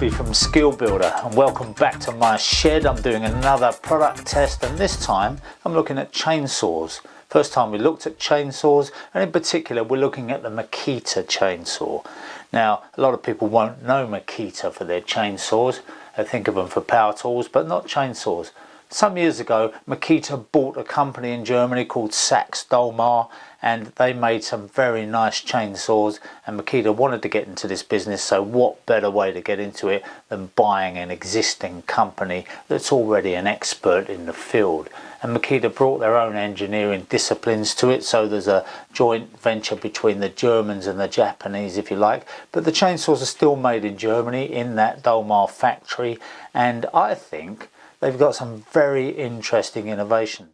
Murphy from Skill Builder, and welcome back to my shed. I'm doing another product test, and this time I'm looking at chainsaws. First time we looked at chainsaws, and in particular we're looking at the Makita chainsaw. Now a lot of people won't know Makita for their chainsaws. They think of them for power tools but not chainsaws. Some years ago Makita bought a company in Germany called Sax Dolmar, and they made some very nice chainsaws, and Makita wanted to get into this business, so what better way to get into it than buying an existing company that's already an expert in the field. And Makita brought their own engineering disciplines to it, so there's a joint venture between the Germans and the Japanese, if you like, but the chainsaws are still made in Germany in that Dolmar factory, and I think they've got some very interesting innovations.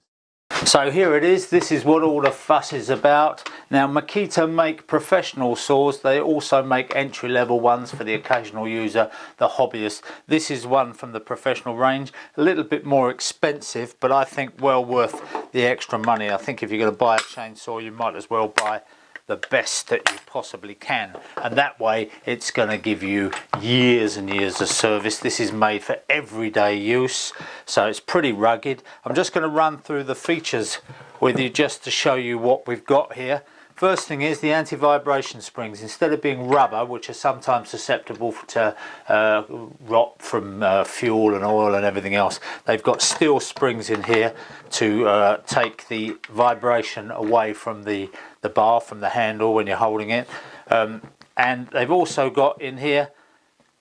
So here it is. This is what all the fuss is about. Now Makita make professional saws. They also make entry-level ones for the occasional user, the hobbyist. This is one from the professional range, a little bit more expensive, but I think well worth the extra money. I think if you're going to buy a chainsaw, you might as well buy the best that you possibly can, and that way it's going to give you years and years of service. This is made for everyday use, so it's pretty rugged. I'm just going to run through the features with you just to show you what we've got here. First thing is the anti-vibration springs. Instead of being rubber, which are sometimes susceptible to rot from fuel and oil and everything else, they've got steel springs in here to take the vibration away from the bar, from the handle when you're holding it. And they've also got in here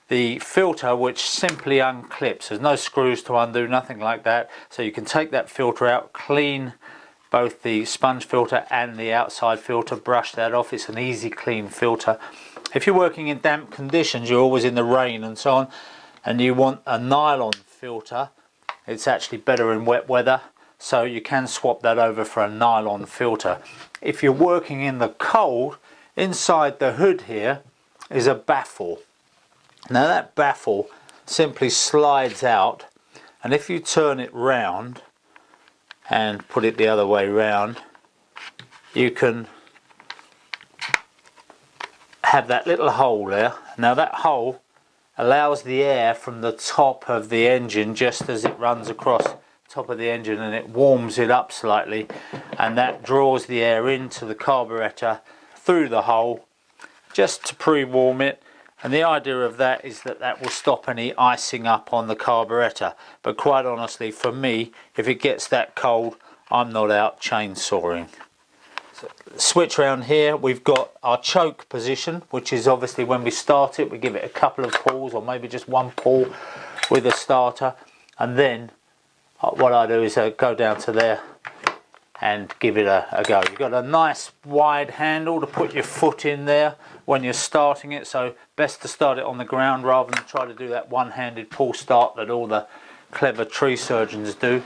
the filter, which simply unclips. There's no screws to undo, nothing like that. So you can take that filter out, clean both the sponge filter and the outside filter, brush that off. It's an easy clean filter. If you're working in damp conditions, you're always in the rain and so on, and you want a nylon filter, it's actually better in wet weather, so you can swap that over for a nylon filter. If you're working in the cold, inside the hood here is a baffle. Now that baffle simply slides out, and if you turn it round and put it the other way round, you can have that little hole there. Now that hole allows the air from the top of the engine, just as it runs across the top of the engine, and it warms it up slightly, and that draws the air into the carburetor through the hole just to pre-warm it. And the idea of that is that that will stop any icing up on the carburetor. But quite honestly, for me, if it gets that cold, I'm not out chainsawing. So, switch around here, we've got our choke position, which is obviously when we start it, we give it a couple of pulls, or maybe just one pull with a starter. And then what I do is go down to there and give it a go. You've got a nice wide handle to put your foot in there when you're starting it, so best to start it on the ground rather than try to do that one-handed pull start that all the clever tree surgeons do.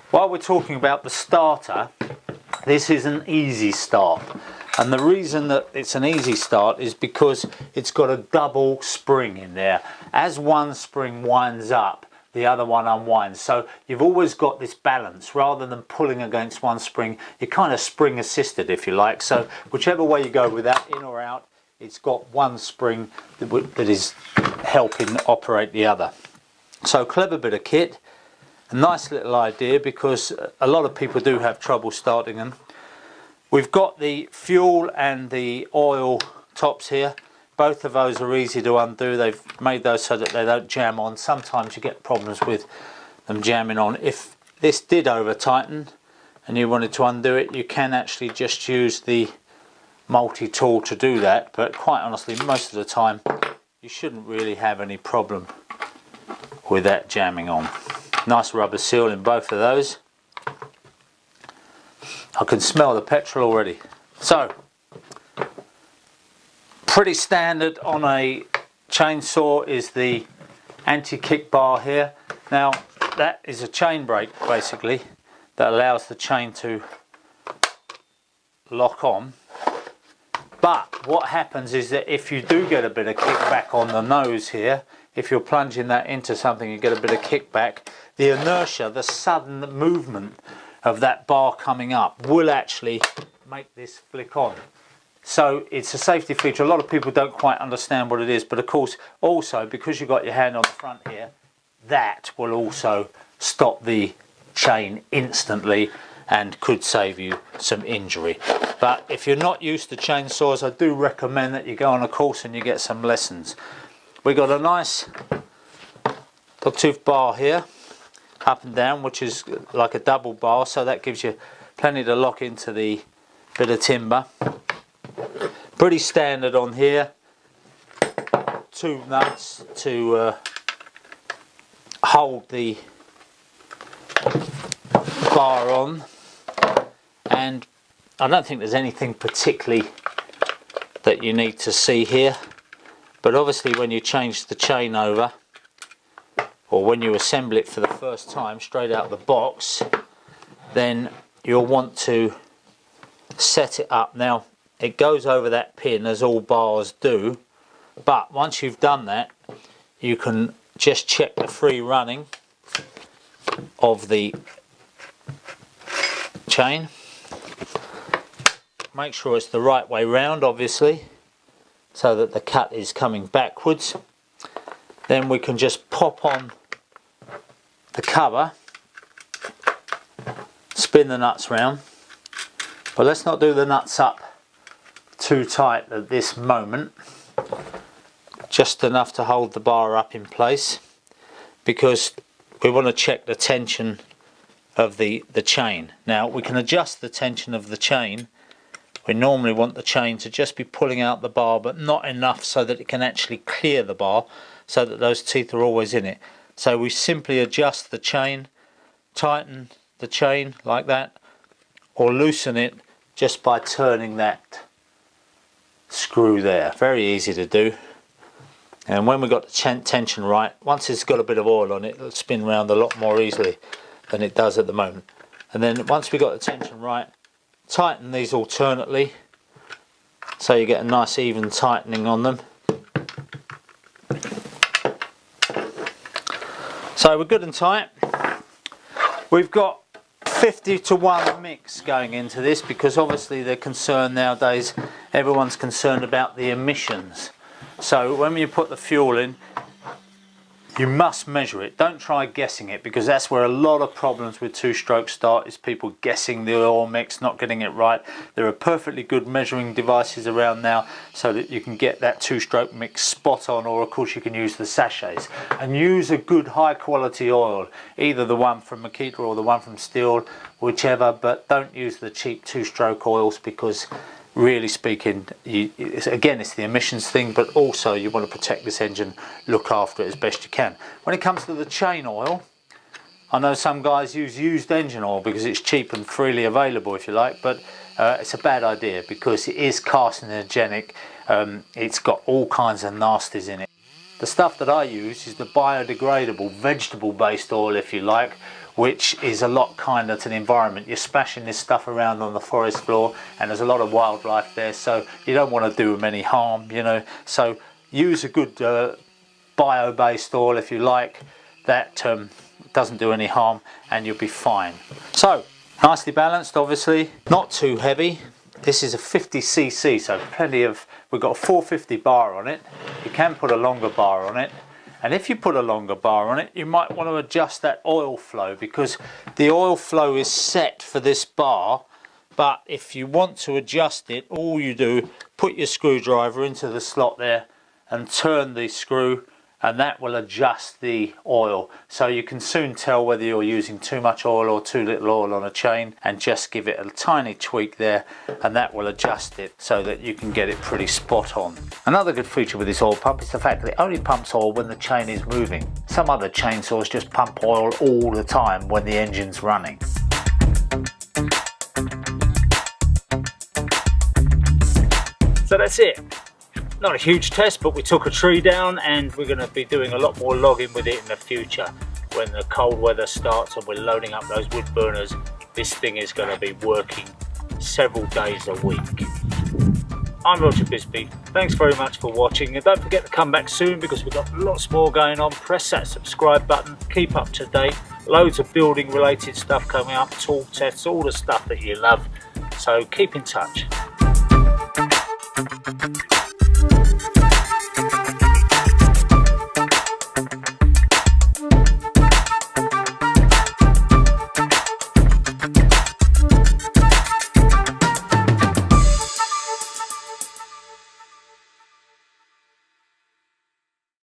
While we're talking about the starter, this is an easy start, and the reason that it's an easy start is because it's got a double spring in there. As one spring winds up, the other one unwinds, so you've always got this balance. Rather than pulling against one spring, you're kind of spring assisted, if you like. So whichever way you go with that, in or out, it's got one spring that is helping operate the other. So clever bit of kit, a nice little idea, because a lot of people do have trouble starting them. We've got the fuel and the oil tops here. Both of those are easy to undo. They've made those so that they don't jam on. Sometimes you get problems with them jamming on. If this did over tighten and you wanted to undo it, you can actually just use the multi-tool to do that, but quite honestly most of the time you shouldn't really have any problem with that jamming on. Nice rubber seal in both of those. I can smell the petrol already. So pretty standard on a chainsaw is the anti-kick bar here. Now that is a chain brake basically that allows the chain to lock on. But what happens is that if you do get a bit of kickback on the nose here, if you're plunging that into something, you get a bit of kickback, the inertia, the sudden movement of that bar coming up will actually make this flick on. So it's a safety feature. A lot of people don't quite understand what it is, but of course also because you've got your hand on the front here, that will also stop the chain instantly and could save you some injury. But if you're not used to chainsaws, I do recommend that you go on a course and you get some lessons. We got a nice dogtooth bar here, up and down, which is like a double bar, so that gives you plenty to lock into the bit of timber. Pretty standard on here. 2 nuts to hold the bar on, and I don't think there's anything particularly that you need to see here, but obviously when you change the chain over, or when you assemble it for the first time straight out of the box, then you'll want to set it up. Now it goes over that pin as all bars do, but once you've done that, you can just check the free running of the chain. Make sure it's the right way round, obviously, so that the cut is coming backwards. Then we can just pop on the cover, spin the nuts round, but let's not do the nuts up too tight at this moment, just enough to hold the bar up in place, because we want to check the tension of the chain. Now we can adjust the tension of the chain. We normally want the chain to just be pulling out the bar, but not enough so that it can actually clear the bar, so that those teeth are always in it. So we simply adjust the chain, tighten the chain like that, or loosen it just by turning that screw there. Very easy to do. And when we've got the tension right, once it's got a bit of oil on it, it'll spin round a lot more easily than it does at the moment. And then once we've got the tension right, tighten these alternately so you get a nice even tightening on them. So we're good and tight. We've got 50-to-1 mix going into this, because obviously they're concerned nowadays, everyone's concerned about the emissions. So when you put the fuel in, you must measure it. Don't try guessing it, because that's where a lot of problems with two-stroke start, is people guessing the oil mix, not getting it right. There are perfectly good measuring devices around now so that you can get that two-stroke mix spot on, or of course you can use the sachets. And use a good high quality oil, either the one from Makita or the one from Stihl, whichever, but don't use the cheap two-stroke oils, because really speaking, again, it's the emissions thing, but also you want to protect this engine, look after it as best you can. When it comes to the chain oil, I know some guys use used engine oil because it's cheap and freely available, if you like, but it's a bad idea, because it is carcinogenic. It's got all kinds of nasties in it. The stuff that I use is the biodegradable vegetable based oil, if you like, which is a lot kinder to the environment. You're splashing this stuff around on the forest floor, and there's a lot of wildlife there, so you don't want to do them any harm, you know. So use a good bio-based oil, if you like, that doesn't do any harm, and you'll be fine. So nicely balanced, obviously, not too heavy. This is a 50cc, so plenty of, we've got a 450 bar on it. You can put a longer bar on it. And if you put a longer bar on it, you might want to adjust that oil flow, because the oil flow is set for this bar. But if you want to adjust it, all you do, put your screwdriver into the slot there and turn the screw, and that will adjust the oil. So you can soon tell whether you're using too much oil or too little oil on a chain, and just give it a tiny tweak there, and that will adjust it so that you can get it pretty spot on. Another good feature with this oil pump is the fact that it only pumps oil when the chain is moving. Some other chainsaws just pump oil all the time when the engine's running. So that's it. Not a huge test, but we took a tree down, and we're going to be doing a lot more logging with it in the future. When the cold weather starts and we're loading up those wood burners, this thing is going to be working several days a week. I'm Roger Bisbee. Thanks very much for watching, and don't forget to come back soon, because we've got lots more going on. Press that subscribe button, keep up to date. Loads of building related stuff coming up, tool tests, all the stuff that you love. So keep in touch.